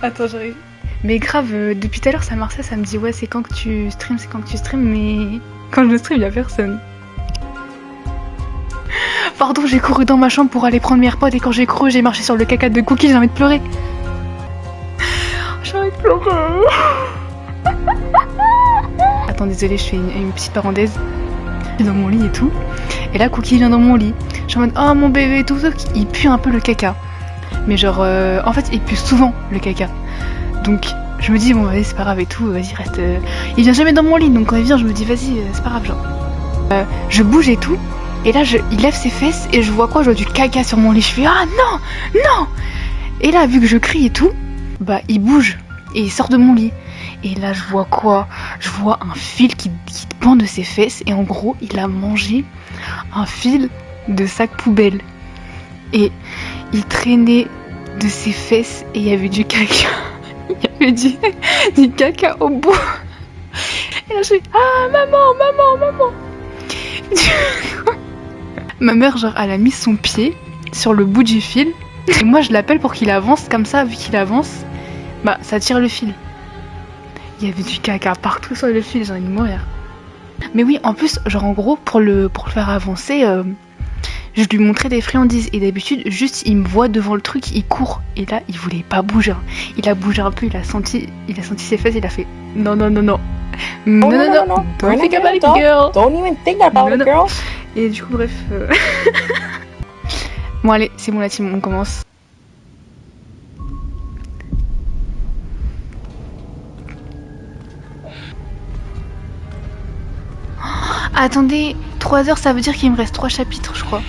Attends, j'arrive. Mais grave, depuis tout à l'heure, ça marche, ça me dit ouais, c'est quand que tu stream, c'est quand que tu stream, mais quand je stream, y'a personne. Pardon, j'ai couru dans ma chambre pour aller prendre mes AirPods et quand j'ai couru, j'ai marché sur le caca de Cookie, j'ai envie de pleurer. J'ai envie de pleurer. Attends, désolée, je fais une petite parenthèse. Je suis dans mon lit et tout. Et là, Cookie vient dans mon lit. Je suis en mode, oh mon bébé et tout, il pue un peu le caca. Mais genre, en fait, il pue souvent le caca. Donc, je me dis, bon, vas-y, c'est pas grave et tout, vas-y, reste. Il vient jamais dans mon lit, donc quand il vient, je me dis, vas-y, c'est pas grave, genre. Je bouge et tout. Et là, il lève ses fesses et je vois quoi? Je vois du caca sur mon lit. Je fais, ah non, non! Et là, vu que je crie et tout, bah, il bouge et il sort de mon lit. Et là, je vois quoi? Je vois un fil qui pend de ses fesses. Et en gros, il a mangé un fil de sac poubelle. Et il traînait de ses fesses et il y avait du caca. Il y avait du caca au bout. Et là, je fais, ah, maman. Ma mère, genre, elle a mis son pied sur le bout du fil. Et moi, je l'appelle pour qu'il avance. Comme ça, vu qu'il avance, bah, ça tire le fil. Il y avait du caca partout sur le fil, j'ai envie de mourir. Mais oui, en plus, genre, en gros, pour le faire avancer, je lui montrais des friandises. Et d'habitude, juste, il me voit devant le truc, il court. Et là, il voulait pas bouger. Il a bougé un peu, il a senti ses fesses, il a fait, non. Non. Don't think about it, girl. Don't even think about it, girl. Et du coup, bref. Bon, allez, c'est bon, la team, on commence. Attendez, 3 heures, ça veut dire qu'il me reste 3 chapitres, je crois.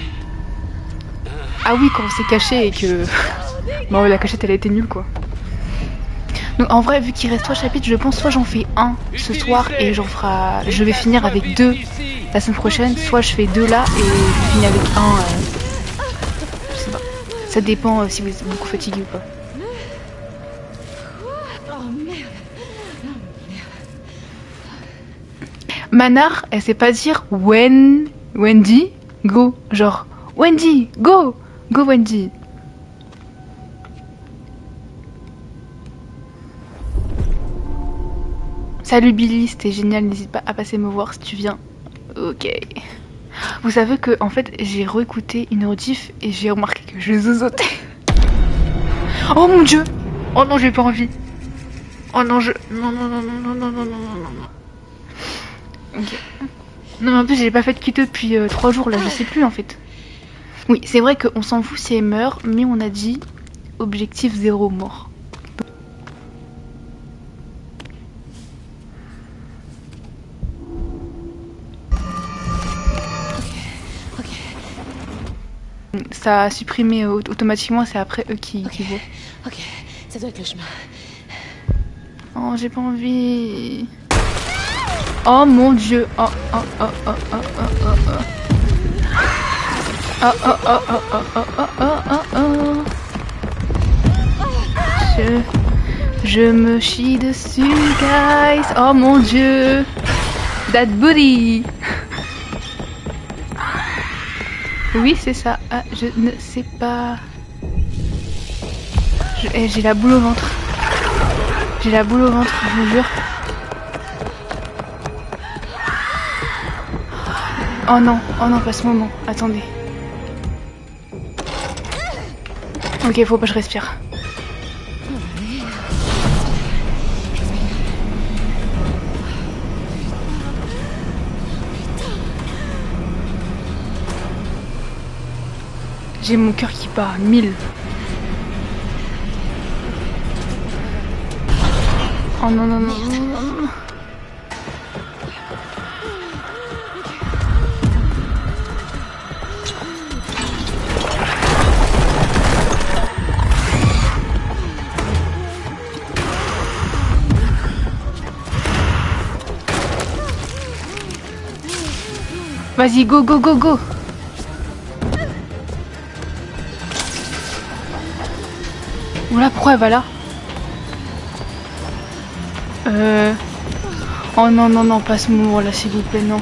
Ah oui, quand on s'est caché et que. Bon, la cachette, elle a été nulle, quoi. Donc, en vrai, vu qu'il reste 3 chapitres, je pense soit j'en fais un ce soir et je vais finir avec 2 la semaine prochaine, soit je fais 2 là et je finis avec un. Je sais pas. Ça dépend si vous êtes beaucoup fatigué ou pas. Manar, elle sait pas dire Wendy, go. Genre, Wendy, go Wendy. Salut Billy, c'était génial, n'hésite pas à passer me voir si tu viens. Ok. Vous savez que, en fait, j'ai réécouté une rediff et j'ai remarqué que je zozotais. Oh mon dieu! Oh non, j'ai pas envie. Oh non, Non. Ok. Non mais en plus j'ai pas fait de keto depuis 3 jours là, je sais plus en fait. Oui, c'est vrai qu'on s'en fout si elle meurt, mais on a dit objectif 0 mort. Ça a supprimé automatiquement, c'est après eux qui voient. Ok, ça doit être le chemin. Oh, j'ai pas envie. Oh mon dieu. Oh. Je me chie dessus, guys. Oh mon dieu. That booty. Oui, c'est ça. Ah, je ne sais pas. J'ai la boule au ventre. J'ai la boule au ventre, je vous jure. Oh non, pas ce moment. Attendez. Ok, faut pas que je respire. J'ai mon cœur qui bat à 1000. Oh non. Vas-y, go. Oula, pourquoi elle va là? Oh non, pas ce moment là, s'il vous plaît, non.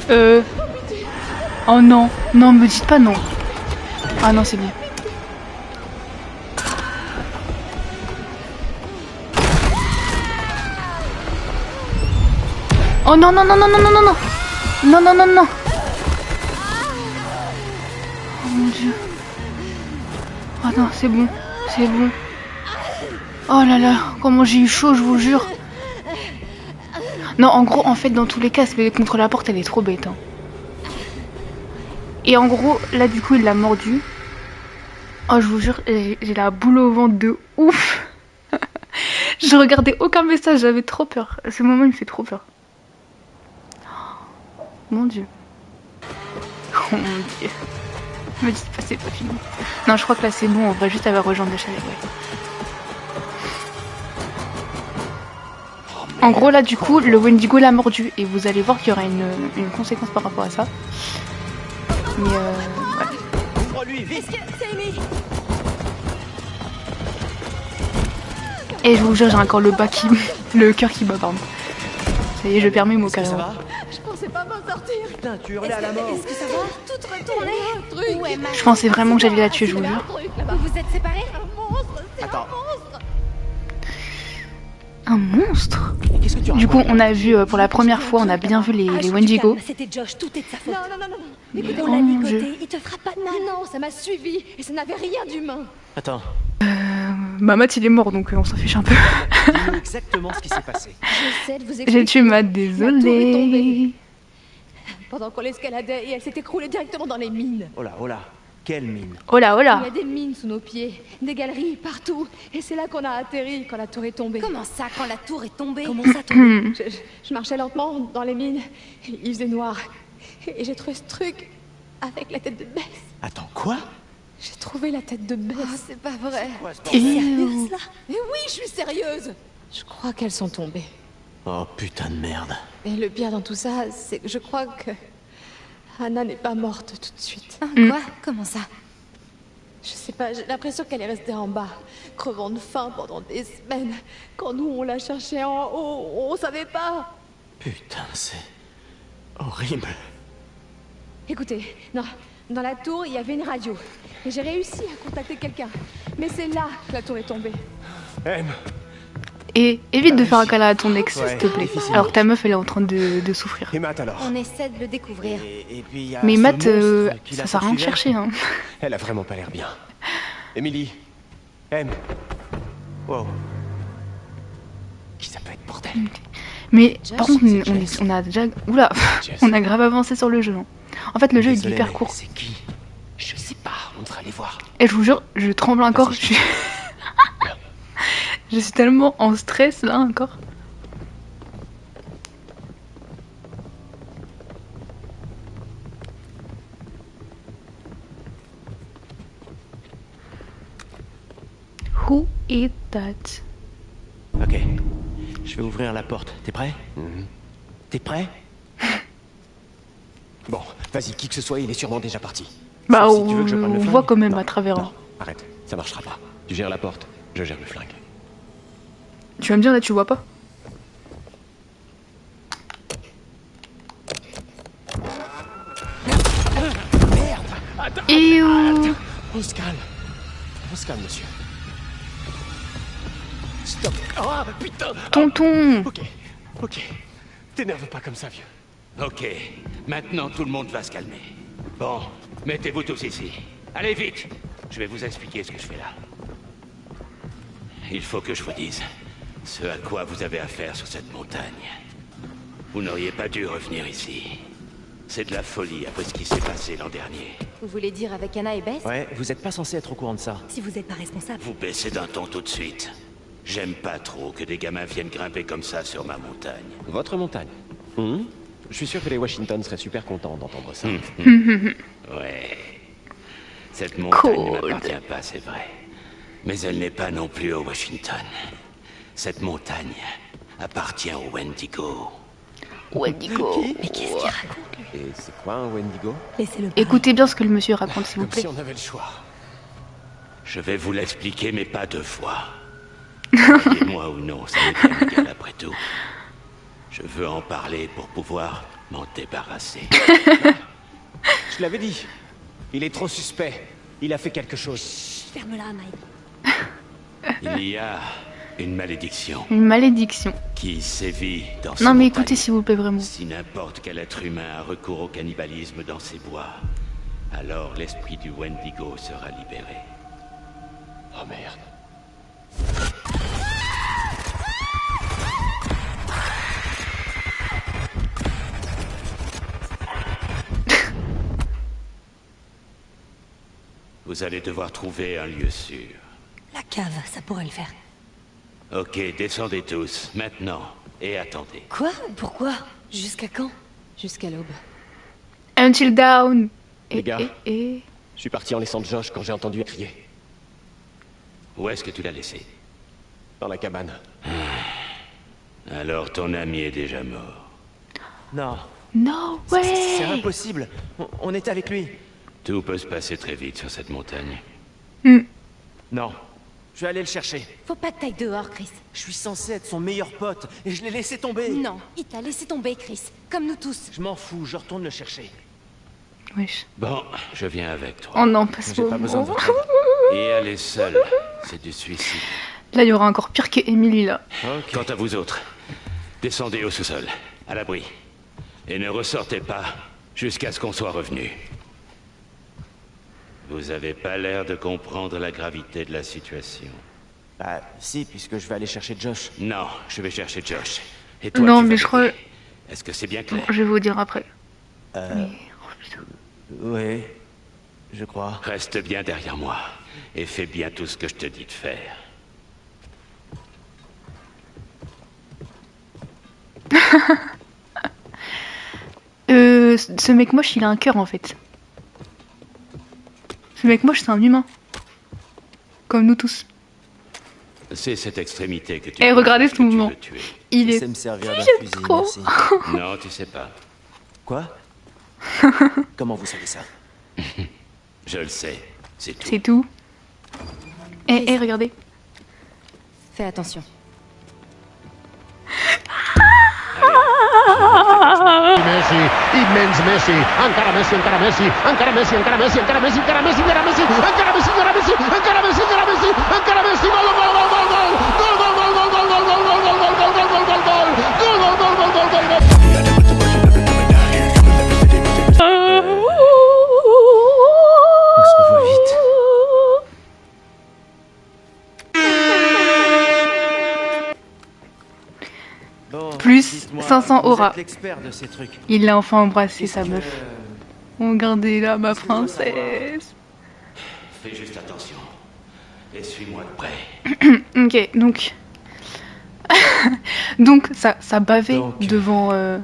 Oh non, non, me dites pas non. Ah non, c'est bien. Oh non, non, non, non, non, non, non, non. Non, non, non, non. Oh mon dieu. Oh non, c'est bon, c'est bon. Oh là là, comment j'ai eu chaud, je vous jure. Non, en gros, en fait, dans tous les cas, c'est contre la porte, elle est trop bête. Hein. Et en gros, là, du coup, il l'a mordu. Oh, je vous jure, j'ai la boule au ventre de ouf. Je regardais aucun message, j'avais trop peur. Ce moment, il me fait trop peur. Mon dieu. Oh mon dieu. Me dites pas, c'est pas fini. Non, je crois que là, c'est bon, on va juste avoir rejoindre le chalet, ouais. En gros, là, du coup, le Wendigo l'a mordu. Et vous allez voir qu'il y aura une conséquence par rapport à ça. Mais ouais. Et je vous jure, j'ai encore le cœur qui bat, pardon. Ça y est, je perds mes mots carrément. Je pensais pas m'en sortir. Putain, tu hurlais à la mort. Est-ce que ça va? Tout retourné. Ouais, Je pensais vraiment que j'allais la tuer, je vous jure. Vous vous êtes séparés? Un monstre. Attends. Un monstre? Qu'est-ce que tu Du coup, racontes, on a vu, pour la première fois, on a bien vu les Wendigo. C'était Josh, tout est de sa faute. Non. Écoute, Oh on l'a mon ligoté, Dieu. il te fera pas de mal. Non, ça m'a suivi et ça n'avait rien d'humain. Attends, Matt, il est mort, donc on s'en fiche un peu. dis-nous exactement ce qui s'est passé. J'essaie de vous expliquer. J'ai tué Matt, La tour est désolé. tombée. Pendant qu'on l'escaladait et elle s'est écroulée directement dans les mines. Oh là, quelle mine. Oh là, oh Il là. y a des mines sous nos pieds, des galeries partout. Et c'est là qu'on a atterri quand la tour est tombée. Comment ça, quand la tour est tombée? Comment ça tombe? Je marchais lentement dans les mines. Il faisait noir. Et j'ai trouvé ce truc avec la tête de Bess. Attends, quoi? J'ai trouvé la tête de Bess. Oh, c'est pas vrai. Quoi, ce T'es bordel sérieuse là? Mais oui, je suis sérieuse. Je crois qu'elles sont tombées. Oh putain de merde. Et le pire dans tout ça, c'est que je crois que Anna n'est pas morte tout de suite. Hein, quoi? Comment ça? Je sais pas, j'ai l'impression qu'elle est restée en bas, crevant de faim pendant des semaines. Quand nous, on la cherchait en haut, on savait pas. Putain, c'est horrible. Écoutez, non, dans la tour, il y avait une radio. Et j'ai réussi à contacter quelqu'un. Mais c'est là que la tour est tombée. M, Et évite de faire un câlin à ton ex, Ouais, s'il te plaît. difficilement. Alors que ta meuf, elle est en train de souffrir. et Matt alors? On essaie de le découvrir. Et puis il y a Mais ce Matt, monstre qui ça la sert à rien de poursuivait. chercher, hein. Elle a vraiment pas l'air bien. Emily. M. Wow. Qui ça peut être, bordel? Mais Josh, par contre, c'est on a déjà... Oula, Jess. on a grave avancé sur le jeu. Hein. En fait, le jeu est Désolé, hyper mais court. C'est qui? Je sais pas, on devrait aller voir. Et je vous jure, je tremble encore. Vas-y. Je suis... je suis tellement en stress, là, encore. Who is that? Ok. Je vais ouvrir la porte. T'es prêt? T'es prêt? Bon, vas-y, qui que ce soit, il est sûrement déjà parti. Bah, Sauf si tu veux que je prenne le on flingue. voit quand même Non, à travers. Non, arrête, ça marchera pas. Tu gères la porte, je gère le flingue. Tu vas me dire, là, tu vois pas? Et On se calme. On se calme, monsieur. Stop. Ah, putain. tonton. Ok. T'énerve pas comme ça, vieux. Ok, maintenant tout le monde va se calmer. Bon, mettez-vous tous ici. Allez vite, je vais vous expliquer ce que je fais là. Il faut que je vous dise ce à quoi vous avez affaire sur cette montagne. Vous n'auriez pas dû revenir ici. C'est de la folie après ce qui s'est passé l'an dernier. Vous voulez dire avec Anna et Bess? Ouais, vous êtes pas censé être au courant de ça. Si vous êtes pas responsable. Vous baissez d'un ton tout de suite. J'aime pas trop que des gamins viennent grimper comme ça sur ma montagne. Votre montagne. Je suis sûr que les Washington seraient super contents d'entendre ça. Ouais. Cette montagne ne Cool. m'appartient pas, c'est vrai. Mais elle n'est pas non plus au Washington. Cette montagne appartient au Wendigo. Wendigo. Mais qu'est-ce qu'il raconte? Et c'est quoi un Wendigo? Laissez-le parler. Écoutez bien ce que le monsieur raconte, s'il vous Comme plaît. si on avait le choix. Je vais vous l'expliquer, mais pas deux fois. Croyez-moi ou non, ça m'est bien égal après tout. Je veux en parler pour pouvoir m'en débarrasser. Je l'avais dit. Il est trop suspect. Il a fait quelque chose. Ferme-la, Mike. Il y a une malédiction Une malédiction. qui sévit dans ces Non mais montagnes. écoutez s'il vous plaît vraiment. Si n'importe quel être humain a recours au cannibalisme dans ces bois, alors l'esprit du Wendigo sera libéré. Oh merde. Vous allez devoir trouver un lieu sûr. La cave, ça pourrait le faire. Ok, descendez tous, maintenant, et attendez. Quoi? Pourquoi? Jusqu'à quand? Jusqu'à l'aube. Until down. Les gars. Et... Je suis parti en laissant Josh quand j'ai entendu crier. Où est-ce que tu l'as laissé? Dans la cabane. Alors ton ami est déjà mort. Non. No way. C'est impossible. On était avec lui. Tout peut se passer très vite sur cette montagne. Non. Je vais aller le chercher. Faut pas que t'ailles dehors, Chris. Je suis censé être son meilleur pote et je l'ai laissé tomber. Non, il t'a laissé tomber, Chris. Comme nous tous. Je m'en fous, je retourne le chercher. Wesh. Bon, je viens avec toi. Oh non, pas ce J'ai pas besoin de moment. votre aide. Et aller seul, c'est du suicide. Là il y aura encore pire que Emily là. Ok. Quant à vous autres, descendez au sous-sol, à l'abri. Et ne ressortez pas jusqu'à ce qu'on soit revenu. Vous avez pas l'air de comprendre la gravité de la situation. Bah, si, puisque je vais aller chercher Josh. Non, je vais chercher Josh. Et toi, Non tu vas mais je crois... m'aider. Est-ce que c'est bien clair? Je vais vous dire après. Mais... oh, putain. Oui, je crois. Reste bien derrière moi et fais bien tout ce que je te dis de faire. Ce mec moche il a un cœur en fait. Ce mec moche c'est un humain. Comme nous tous. C'est cette extrémité que tu... Eh, regardez ce que tu mouvement. veux tuer. Il Je est... sais me servir d'un J'aime fusil, trop. merci. Non, tu sais pas. Quoi? Comment vous savez ça? Je le sais, c'est tout. C'est tout. Eh, regardez. Fais attention. Messi, immens Messi, encara Messi, encara Messi, encara Messi, encara Messi, encara Messi, encara Messi, encara Messi, encara Messi, encara Messi, encara Messi, encara Messi, encara Messi, gol, gol, gol, gol, gol, gol, gol, gol, gol, gol, gol, gol, gol, gol, gol, gol, gol, gol, On se revoit vite. Bon, Plus dites-moi, 500 vous aura. êtes l'expert de ces trucs. Il l'a enfin embrassé sa Qu'est-ce que- meuf. Regardez là ma Qu'est-ce que je dois savoir princesse. Fais juste attention. Et suis-moi de près. Ok, donc... donc ça bavait Donc, devant Je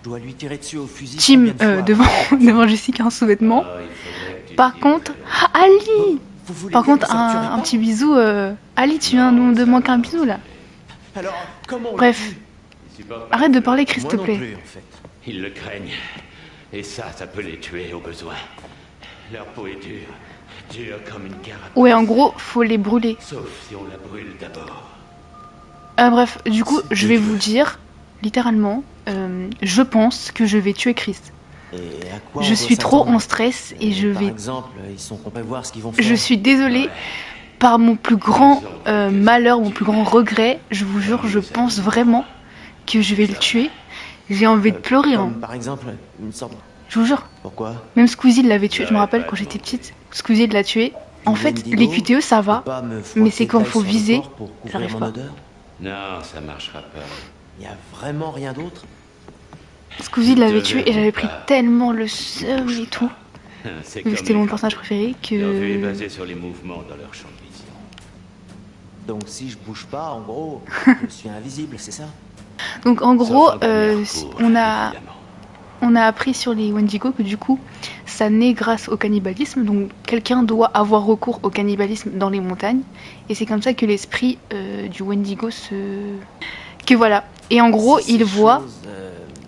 dois lui tirer dessus au fusil. Tim, combien de fois devant, devant Jessica en sous-vêtements. Oh, il faudrait que tu Par te contre... libères. Ah, Ali Vous voulez Par dire contre, que ça me tuerait un pas petit bisou... Ali, tu viens nous de manquer un bisou là. Alors, comment on le Bref, tue? Ils supportent pas. arrête de parler Chris, Moi s'il te non plaît. plus, en fait. Ils le craignent. Et ça peut les tuer au besoin. Leur peau est dure. Dure comme une carapace. Ouais, en gros, faut les brûler. Sauf si on la brûle d'abord. Bref, du coup, je vais vous dire, littéralement, je pense que je vais tuer Chris. Et à quoi on Je doit suis trop s'attendre? en stress et je Par vais... exemple, ils sont compris voir ce qu'ils vont faire. Je suis désolée, par mon plus grand malheur, mon plus grand regret, je vous jure, je pense vraiment que je vais le tuer. J'ai envie de pleurer, hein. Comme, par exemple, une sorte... Je vous jure. Pourquoi? Même Squeezie l'avait tué, je me rappelle quand j'étais petite. Squeezie l'a tué. En fait, les QTE ça va, Pas me mais c'est frotter quand de l'ail faut sur le viser, corps pour couvrir j'arrive mon pas. odeur. Non, ça marchera pas. Il y a vraiment rien d'autre? Squeezie l'avait tué et j'avais pris tellement le seum et tout. C'est Vu comme que c'était les mon gens. personnage préféré Leur vue est que... basée sur les mouvements dans leur champ de vision. Donc si je bouge pas, en gros, je suis invisible, c'est ça? Donc en gros, Sauf en dernier recours, on a... évidemment. On a appris sur les Wendigo que du coup, ça naît grâce au cannibalisme. Donc quelqu'un doit avoir recours au cannibalisme dans les montagnes. Et c'est comme ça que l'esprit du Wendigo se... Que voilà. Et en gros, Si il ces voit choses,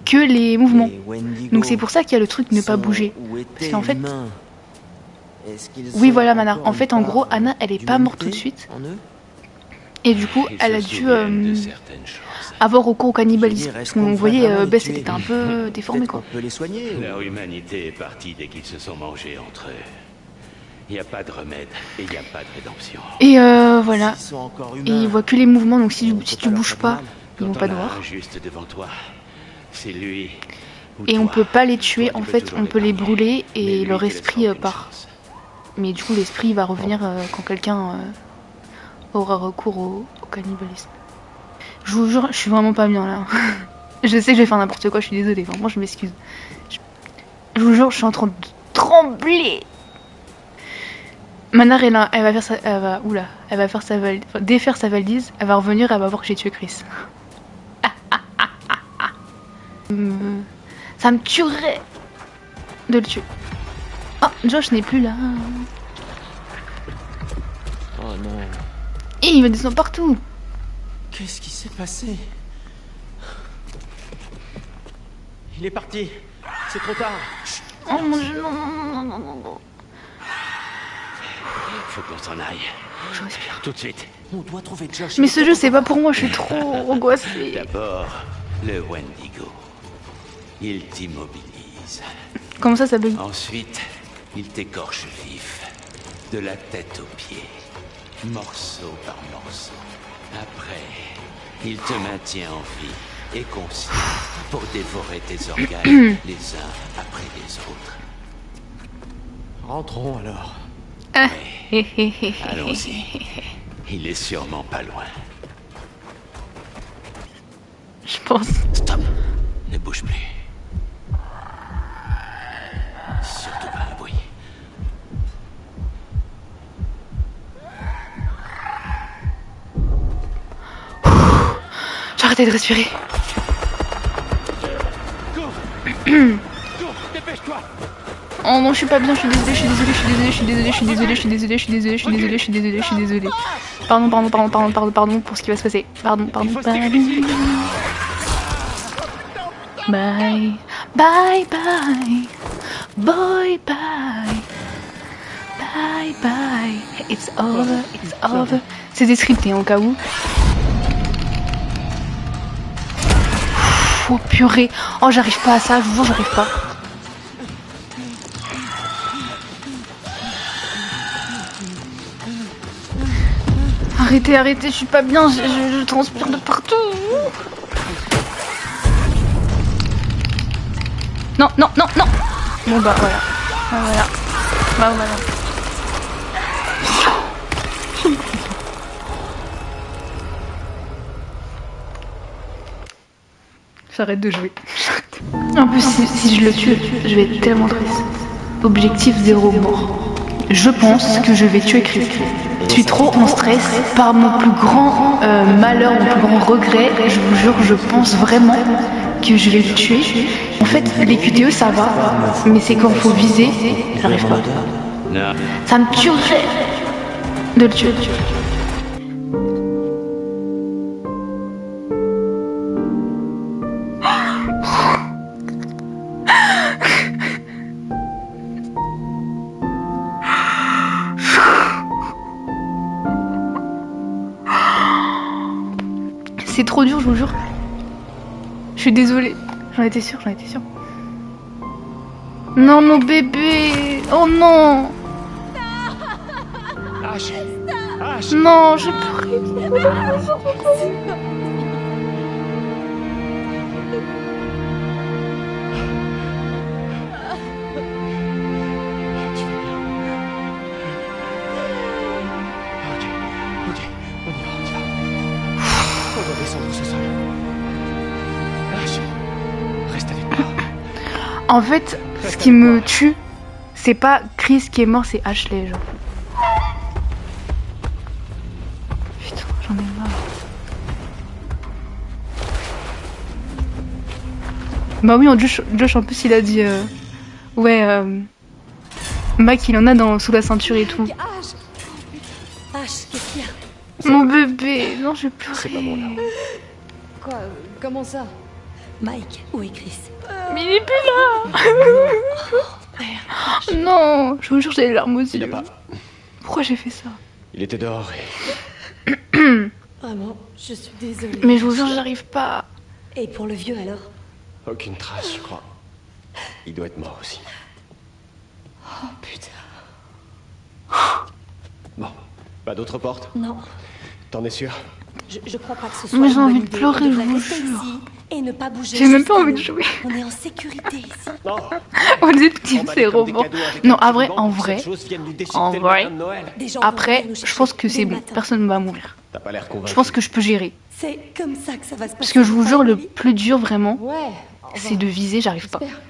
que les mouvements. les Wendigo Donc c'est pour ça qu'il y a le truc ne pas sont bouger. ou étaient Parce qu'en fait- humains. Est-ce qu'ils Oui ont voilà Manar. encore En fait une en gros, part Anna elle est pas morte tout de d'humanité suite. en eux? Et du coup, Ils elle a se dû souviennent de certaines choses. avoir recours au cannibalisme. Dire, Parce est-ce qu'on qu'on voyait, va vraiment Bess les était tuer un peu déformée, Peut-être quoi. qu'on peut les soigner. Leur humanité est partie dès qu'ils se sont mangés entre eux. Il n'y a pas de remède et il n'y a pas de rédemption. Et voilà. Ils sont encore Et humains. ils voient que les mouvements, donc si On peut tu pas leur bouges faire pas, mal. ils vont Quand pas on te a voir. un juste devant toi, c'est lui. Ou Et on toi. peut pas les tuer, Toi, en tu peux fait, toujours on peut les l'épargner. brûler Mais et lui, leur tu laisseras esprit aucune part. chance. Mais du coup, l'esprit va revenir quand quelqu'un aura recours au cannibalisme. Je vous jure, je suis vraiment pas bien là. Je sais que je vais faire n'importe quoi, je suis désolée, vraiment, je m'excuse. Je vous jure, je suis en train de trembler. Manar est là, elle va faire sa, elle va faire sa valise, défaire sa valise, elle va revenir, elle va voir que j'ai tué Chris. Ça me tuerait de le tuer. Oh, Josh n'est plus là. Oh non. Et il me descend partout. Qu'est-ce qui s'est passé? Il est parti. C'est trop tard. Oh mon dieu, non, non, non, non, non, non. Faut qu'on s'en aille. Je respire. Tout de suite. On doit trouver Josh. Mais ce jeu, c'est pas pour moi, je suis trop angoissée. D'abord, le Wendigo. Il t'immobilise. Comment ça bug? Ensuite, il t'écorche vif. De la tête aux pieds. Morceau par morceau. Après, il te maintient en vie et conscient pour dévorer tes organes les uns après les autres. Rentrons alors. Ah. Allons-y. Il est sûrement pas loin. Je pense. Stop. Ne bouge plus. Surtout pas un bruit. J'ai arrêté de respirer. Dépêche-toi. Oh non, je suis pas bien, je suis désolée, je suis désolée, je suis désolée, je suis désolée, je suis désolée, je suis désolée, je suis désolée, je suis désolée, je suis désolée, je suis désolée. Pardon, pardon, pardon, pardon, pardon, pardon pour ce qui va se passer. Pardon, pardon, pardon. Bye. Bye, bye. Bye, bye. Bye, bye. It's over, it's over. C'est descripté au cas où. Oh purée. Oh, j'arrive pas à ça, je vous jure, j'arrive pas. Arrêtez, arrêtez, je suis pas bien, je transpire de partout. Non, non, non, non. Bon bah voilà. Bah voilà. Bah voilà. J'arrête de jouer. En plus, si je le tue, je vais être tellement triste. Objectif 0 mort. Je pense que je vais tuer Chris. Je suis trop en stress. Par mon plus grand malheur, mon plus grand regret, je vous jure, je pense vraiment que je vais le tuer. En fait, les QTE ça va, mais c'est quand faut viser, j'arrive pas. Non. Ça me tuerait de le tuer. C'est trop dur, je vous jure. Je suis désolée. J'en étais sûre, j'en étais sûre. Non, mon bébé. Oh non. H. H. Non, j'ai pleuré. Ok, ok, on y va. On doit descendre au sol. H. Reste avec moi. En fait, ce qui me tue, c'est pas Chris qui est mort, c'est Ashley, genre. Putain, j'en ai marre. Bah oui, Josh en plus il a dit ouais Mac il en a sous la ceinture et tout. H, qu'est-ce qu'il y a? Mon bébé, non je vais pleurer. C'est pas bon là. Quoi Comment ça? Mike, où est Chris? Mais il est plus là. Non, je vous jure j'ai les larmes aux Il yeux. a pas. Pourquoi j'ai fait ça? Il était dehors et. Vraiment, je suis désolée. Mais je vous jure, j'arrive pas. Et pour le vieux alors? Aucune trace, je crois. Il doit être mort aussi. Oh putain. Bon, pas d'autre porte? Non, T'en es sûr? je crois pas que ce soit Mais une j'ai envie bonne de idée. pleurer, On je devrait vous rester jure. ici et ne pas bouger. J'ai même pas jusqu'à envie de nous. jouer. On est en sécurité ici. Non. On dit petit Emballé c'est comme des roman. cadeaux avec Non, un en vrai, ruban en pour que vrai, cette chose vienne nous déchiqueter en le vrai. matin de Noël. Des gens vont Après, venir nous je chercher pense que dès c'est le bon. matin. Personne ne va mourir. T'as pas l'air convaincu. Je pense que je peux gérer. C'est comme ça que ça va se passer. Parce que je vous jure, le Emily. plus dur vraiment, Ouais. c'est de viser, j'arrive pas. J'espère.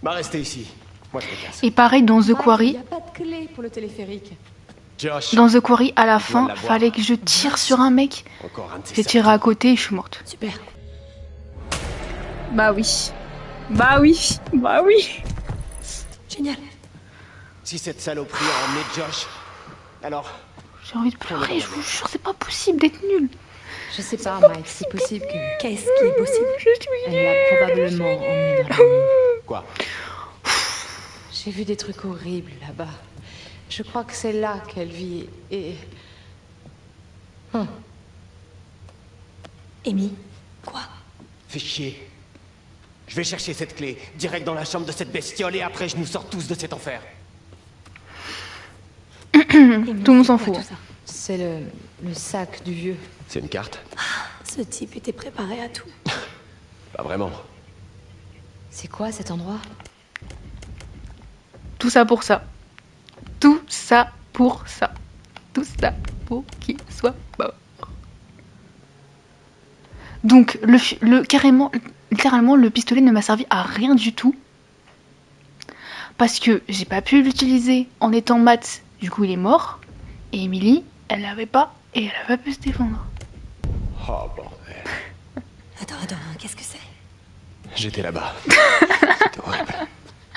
Bah, restez ici. Moi, je me casse. Et pareil dans The Mike, Quarry. y a pas de clé pour le téléphérique. Josh. Dans The Quarry, à la fin, l'avoir. fallait que je tire sur un mec. Encore un de ces J'ai tiré à côté et je suis morte. Super. Bah oui. Bah oui. Bah oui. Génial. Si cette saloperie a emmené Josh, alors J'ai envie de pleurer, je vous jure, c'est pas possible d'être nul. Je sais pas, Mike, c'est possible que. Qu'est-ce qui est possible? Elle l'a probablement emmené dans la nuit. quoi? J'ai vu des trucs horribles là-bas. Je crois que c'est là qu'elle vit et. Amy, quoi? Fais chier. Je vais chercher cette clé, direct dans la chambre de cette bestiole, et après je nous sors tous de cet enfer. Tout le monde s'en fout. Tout ça. C'est le sac du vieux. C'est une carte? Ce type était préparé à tout. Pas vraiment. C'est quoi cet endroit? Tout ça pour ça. Tout ça pour ça. Tout ça pour qu'il soit mort. Donc, carrément, littéralement, le pistolet ne m'a servi à rien du tout. Parce que j'ai pas pu l'utiliser en étant mat. Du coup, il est mort. Et Emily, elle l'avait pas. Et elle a pas pu se défendre. Oh bordel. Attends, qu'est-ce que c'est? J'étais là-bas. C'était horrible.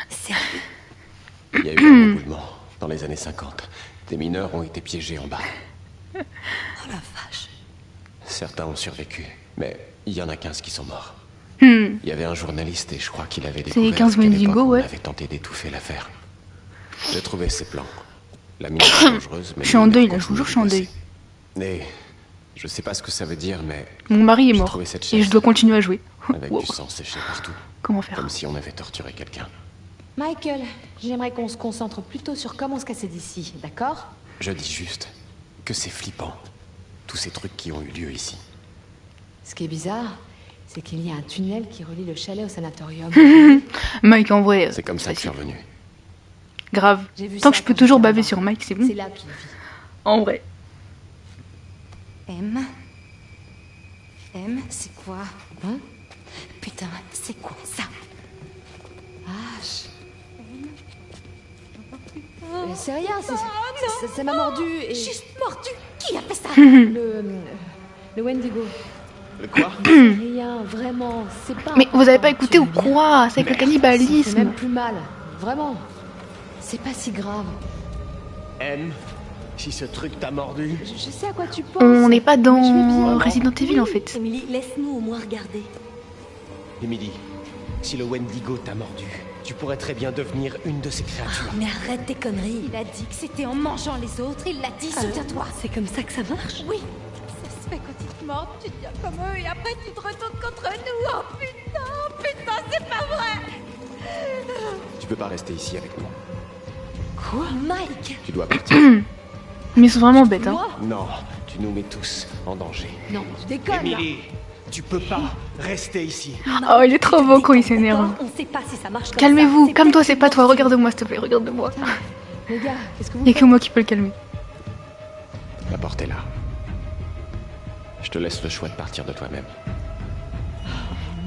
Sérieux? Il y a eu un éboulement dans les années 50. Des mineurs ont été piégés en bas. Oh la vache. Certains ont survécu, mais il y en a 15 qui sont morts. Hmm. Il y avait un journaliste et je crois qu'il avait les découvert 15 qu'à l'époque, Wendigo, on ouais. avait tenté d'étouffer l'affaire. J'ai trouvé ses plans. La mine est dangereuse, mais Je suis en nous, deuil, on là, je vous jure, je continue suis en de bosser. Et je sais pas ce que ça veut dire, mais Mon mari est J'ai mort. trouvé cette Et chaise. je dois continuer à jouer. avec Wow. du sang séché partout, Comment faire? comme si on avait torturé quelqu'un. Michael, j'aimerais qu'on se concentre plutôt sur comment se casser d'ici, d'accord? Je dis juste que c'est flippant, tous ces trucs qui ont eu lieu ici. Ce qui est bizarre, c'est qu'il y a un tunnel qui relie le chalet au sanatorium. Mike, en vrai, C'est comme ça que c'est facile. revenu. Grave. J'ai vu Tant ça que je peux quand toujours j'étais baver là-bas. sur Mike, c'est bon. C'est là qu'il vit. En vrai. M. M, c'est quoi? Hein? Putain, c'est quoi ça? H. C'est rien, ça m'a mordu et... Juste mordu. Qui a fait ça? Le Wendigo. Le quoi? Rien, vraiment, c'est pas... Mais vous avez important, pas écouté tu ou vas bien. quoi? C'est avec le C'est cannibalisme. même plus mal, vraiment. C'est pas si grave. M, si ce truc t'a mordu, Je sais à quoi tu penses. On n'est pas mais je vais dans bien. Resident Evil en fait. Emily, laisse-nous au moins regarder. Emily, si le Wendigo t'a mordu, tu pourrais très bien devenir une de ces créatures. Mais arrête tes conneries. Il a dit que c'était en mangeant les autres. Il l'a dit, souviens-toi. C'est comme ça que ça marche? Oui. Ça se fait quand ils te mordent, tu deviens comme eux et après tu te retournes contre nous. Oh putain, c'est pas vrai. Tu peux pas rester ici avec nous. Quoi? Mike! Tu dois partir. Mais ils sont vraiment bêtes, hein. Moi? Non, tu nous mets tous en danger. Non, tu déconnes là. Emily, tu peux pas rester ici. Oh, il est trop beau quand il s'énerve. On sait pas si ça marche comme Calmez-vous, ça. calme-toi, peut-être c'est une pas toi. mention. Regarde-moi, s'il te plaît, regarde-moi. Les gars, qu'est-ce que vous Il y a faites? que moi qui peux le calmer. La porte est là. Je te laisse le choix de partir de toi-même.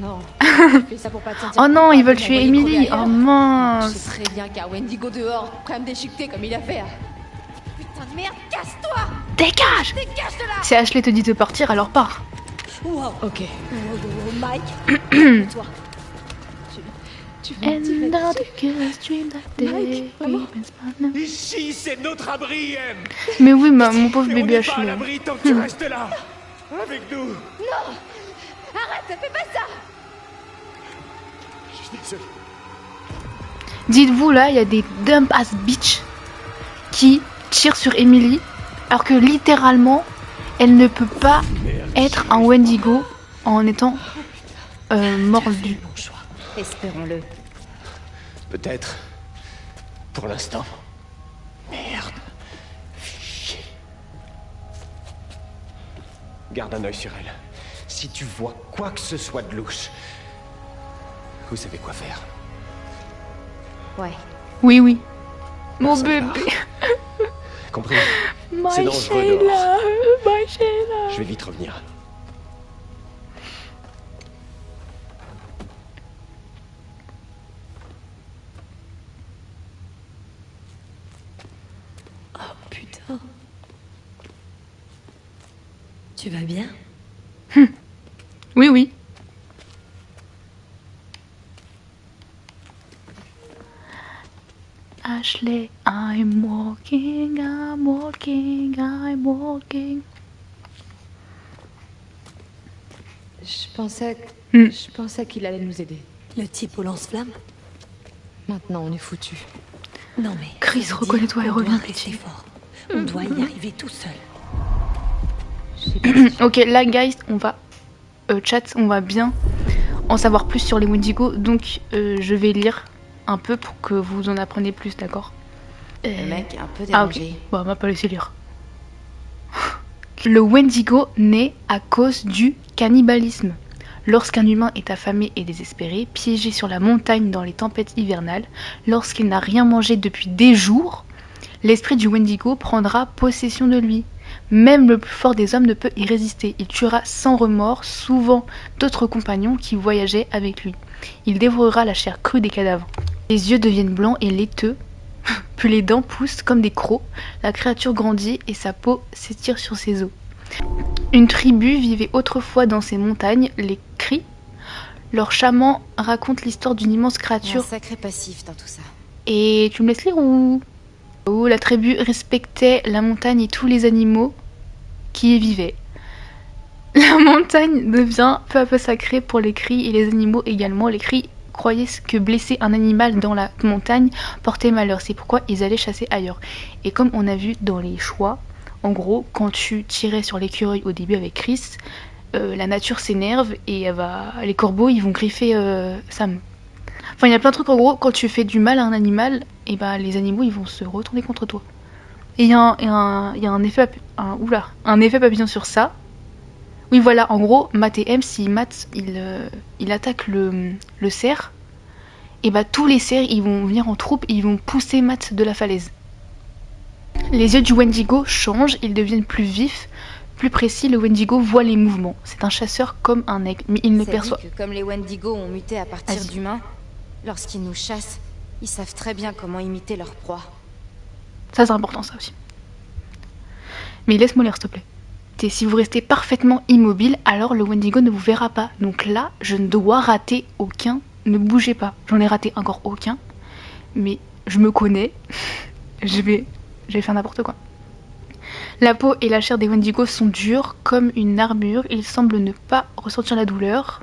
Non, tu fais ça pour pas te sentir Oh non, coupable ils veulent de tuer m'envoyer Emily. crever Oh ailleurs. Tu mince. sais très bien qu'un Wendigo dehors pourrait me déchiqueter comme il a fait. Putain de merde, casse-toi! Dégage. Dégage de là! Si Ashley te dit de partir, alors pars. Wow. Ok. Mike, toi. Tu vas me tirer And all dessus. the girls dream that they Mike, vraiment be best partner. Ici, c'est notre abri, M. Mais oui, mon pauvre Et on bébé n'est pas à Ashley. l'abri tant que tu restes là. Avec nous. Arrête, fais pas ça! Je suis désolé. Dites-vous là, il y a des dump ass bitch qui tirent sur Emily, alors que littéralement, Elle ne peut pas être un Wendigo en étant mordue. Bon choix. Espérons-le. Peut-être. Pour l'instant. Merde. Chier. Garde un œil sur elle. Si tu vois quoi que ce soit de louche, vous savez quoi faire. Ouais. Oui, oui. Mon Personne bébé. part. Compris? My C'est dangereux Sheila. dehors. My Sheila. Je vais vite revenir. Oh putain. Tu vas bien? Oui, oui. Ashley, I'm walking, I'm walking, I'm walking. Je pensais qu'il allait nous aider. Le type au lance-flamme? Maintenant, on est foutus. Non mais... Chris, ça veut reconnais-toi dire et qu'on reviens doit rester petit. fort. On doit y arriver tout seul. Ok, là, guys, on va chat, on va bien en savoir plus sur les Wendigo, donc je vais lire un peu pour que vous en appreniez plus, d'accord? Le mec est un peu Ah ok, dérangé. bon, on va pas laisser lire. Le Wendigo naît à cause du cannibalisme. Lorsqu'un humain est affamé et désespéré, piégé sur la montagne dans les tempêtes hivernales, lorsqu'il n'a rien mangé depuis des jours, l'esprit du Wendigo prendra possession de lui. Même le plus fort des hommes ne peut y résister. Il tuera sans remords, souvent d'autres compagnons qui voyageaient avec lui. Il dévorera la chair crue des cadavres. Les yeux deviennent blancs et laiteux, puis les dents poussent comme des crocs. La créature grandit et sa peau s'étire sur ses os. Une tribu vivait autrefois dans ces montagnes, les Cris. Leur chaman raconte l'histoire d'une immense Il y a un créature. sacré passif dans tout ça. Et tu me laisses lire ou... Où la tribu respectait la montagne et tous les animaux qui y vivaient. La montagne devient peu à peu sacrée pour les Cris et les animaux également. Les Cris croyaient que blesser un animal dans la montagne portait malheur. C'est pourquoi ils allaient chasser ailleurs. Et comme on a vu dans les choix, en gros, quand tu tirais sur l'écureuil au début avec Chris, la nature s'énerve et les corbeaux ils vont griffer Sam. Enfin, il y a plein de trucs en gros, quand tu fais du mal à un animal, et les animaux ils vont se retourner contre toi. Et il y a un effet papillon sur ça. Oui, voilà, en gros, Matt et M, si Matt il attaque le cerf, et tous les cerfs ils vont venir en troupe et ils vont pousser Matt de la falaise. Les yeux du Wendigo changent, ils deviennent plus vifs, plus précis. Le Wendigo voit les mouvements. C'est un chasseur comme un aigle, mais il ne Ça perçoit. dit que comme les Wendigo ont muté à partir Vas-y. d'humains, lorsqu'ils nous chassent, ils savent très bien comment imiter leur proie. Ça c'est important ça aussi. Mais laisse-moi lire s'il te plaît. Et si vous restez parfaitement immobile, alors le Wendigo ne vous verra pas. Donc là, je ne dois rater aucun. Ne bougez pas. J'en ai raté encore aucun. Mais je me connais. Je vais faire n'importe quoi. La peau et la chair des Wendigo sont dures comme une armure. Ils semblent ne pas ressentir la douleur.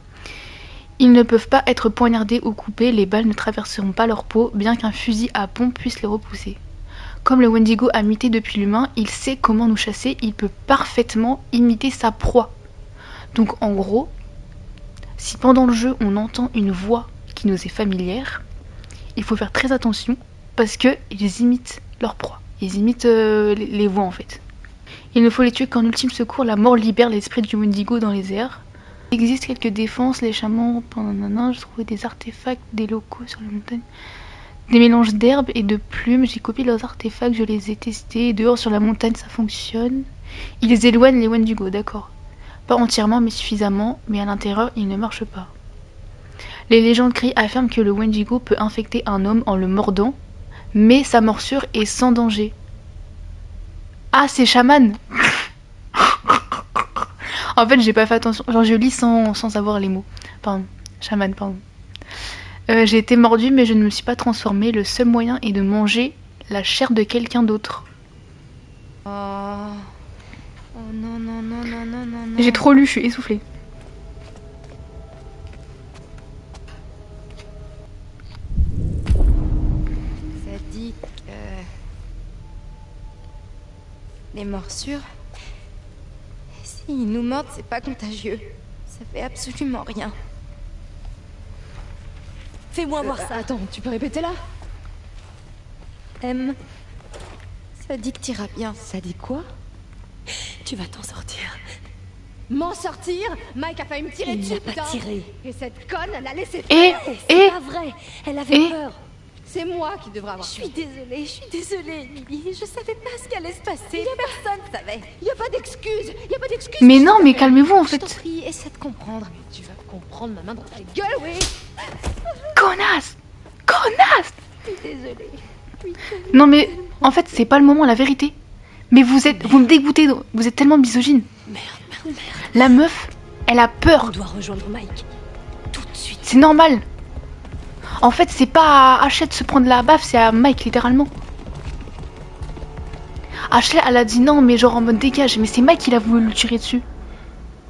Ils ne peuvent pas être poignardés ou coupés. Les balles ne traverseront pas leur peau, bien qu'un fusil à pompe puisse les repousser. Comme le Wendigo a muté depuis l'humain, il sait comment nous chasser. Il peut parfaitement imiter sa proie. Donc en gros, si pendant le jeu on entend une voix qui nous est familière, il faut faire très attention parce qu'ils imitent leur proie. Ils imitent les voix en fait. Il ne faut les tuer qu'en ultime secours, la mort libère l'esprit du Wendigo dans les airs. Il existe quelques défenses, les chamans, j'ai trouvé des artefacts, des locaux sur la montagne. Des mélanges d'herbes et de plumes, j'ai copié leurs artefacts, je les ai testés. Dehors sur la montagne ça fonctionne. Ils éloignent les Wendigo, d'accord. Pas entièrement mais suffisamment, mais à l'intérieur ils ne marchent pas. Les légendes crient affirment que le Wendigo peut infecter un homme en le mordant, mais sa morsure est sans danger. Ah, c'est chaman. En fait, j'ai pas fait attention. Genre, je lis sans savoir les mots. Pardon. Chaman, pardon. J'ai été mordue, mais je ne me suis pas transformée. Le seul moyen est de manger la chair de quelqu'un d'autre. Oh non, non, non, non, non, non, non. J'ai trop lu, je suis essoufflée. Ça dit que... les morsures S'ils nous mentent, c'est pas contagieux. Ça fait absolument rien. Fais-moi voir ça. Attends, tu peux répéter là? M. Ça dit que t'iras bien. Ça dit quoi? Tu vas t'en sortir. M'en sortir? Mike a failli me tirer Il dessus, n'a pas putain. tiré. Et cette conne l'a laissé Et, faire. C'est pas vrai. Elle avait Et peur. C'est moi qui devrais avoir Je suis désolée, Emily. Je savais pas ce qui allait se passer. Personne savait. Y a pas d'excuse. Y a pas d'excuse. mais non, mais calmez-vous en Je t'en fait. prie, essaie de comprendre. Tu vas comprendre ma main dans ta gueule, oui. Connasse! Connasse! Je suis désolée. Non mais, en fait, c'est pas le moment, la vérité. Mais vous me dégoûtez, vous êtes tellement misogyne. Merde. La meuf, elle a On peur. doit rejoindre Mike. Tout de suite. C'est normal. En fait, c'est pas à Ashley de se prendre la baffe, c'est à Mike, littéralement. Ashley, elle a dit non, mais genre en mode dégage. Mais c'est Mike qui l'a voulu lui tirer dessus.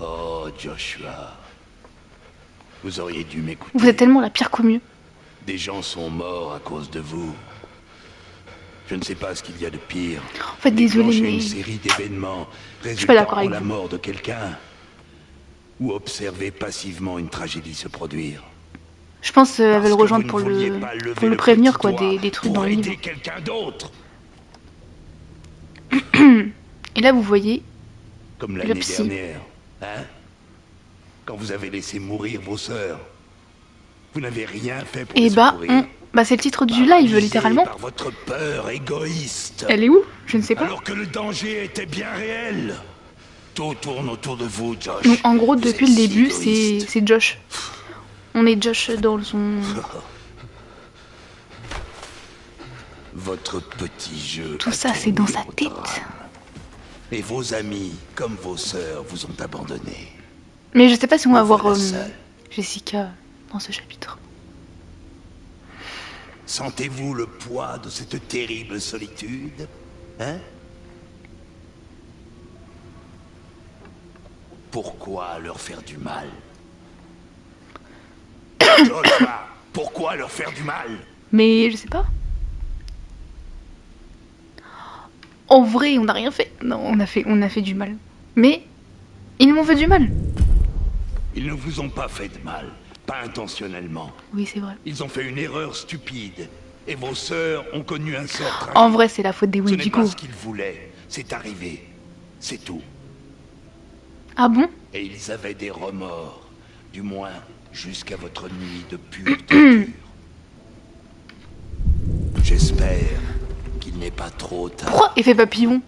Oh, Joshua. Vous auriez dû m'écouter. Vous êtes tellement la pire commu. Des gens sont morts à cause de vous. Je ne sais pas ce qu'il y a de pire. En fait, désolé, Déclencher mais... une série d'événements suis pas d'accord avec la vous. mort de quelqu'un ou observer passivement une tragédie se produire. Je pense qu'elle va Parce le que rejoindre vous pour ne vouliez pas le, lever pour le le prévenir, petit quoi, doigt des trucs pour dans le aider livre. quelqu'un d'autre. Et là, vous voyez, Comme Le l'année psy. dernière, hein? Quand vous avez laissé mourir vos sœurs. Vous n'avez rien fait pour et les bah, secourir. c'est le titre du live, Paralysé littéralement. par votre peur égoïste. Elle est où? Je ne sais pas. Alors que le danger était bien réel. Tout tourne autour de vous, Josh. Donc en gros, Vous depuis êtes le si début, égoïste. c'est Josh. On est Josh dans son... Votre petit jeu. Tout a ça, c'est dans tourné sa au tête. drame. Et vos amis, comme vos sœurs, vous ont abandonné. Mais je sais pas si on va Vous voir voilà seul. Jessica dans ce chapitre. Sentez-vous le poids de cette terrible solitude? Hein? Pourquoi leur faire du mal? Joshua, pourquoi leur faire du mal? Mais je sais pas. En vrai, on n'a rien fait. Non, on a fait du mal. Mais ils m'ont fait du mal. Ils ne vous ont pas fait de mal, pas intentionnellement. Oui, c'est vrai. Ils ont fait une erreur stupide. Et vos sœurs ont connu un sort tragique. En vrai, c'est la faute des Ce n'est Wendigo. pas ce qu'ils voulaient. C'est arrivé. C'est tout. Ah bon? Et ils avaient des remords. Du moins, jusqu'à votre nuit de pure torture. J'espère qu'il n'est pas trop tard. Pourquoi effet papillon?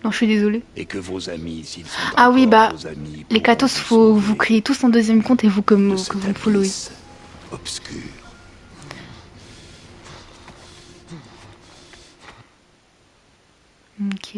Non, je suis désolée. Et que vos amis, s'ils sont Ah oui, encore bah, vos amis, les pourront catos, vous faut vous sauver créer tous un deuxième compte et vous que de vous cet me followez. abysse obscur. Ok.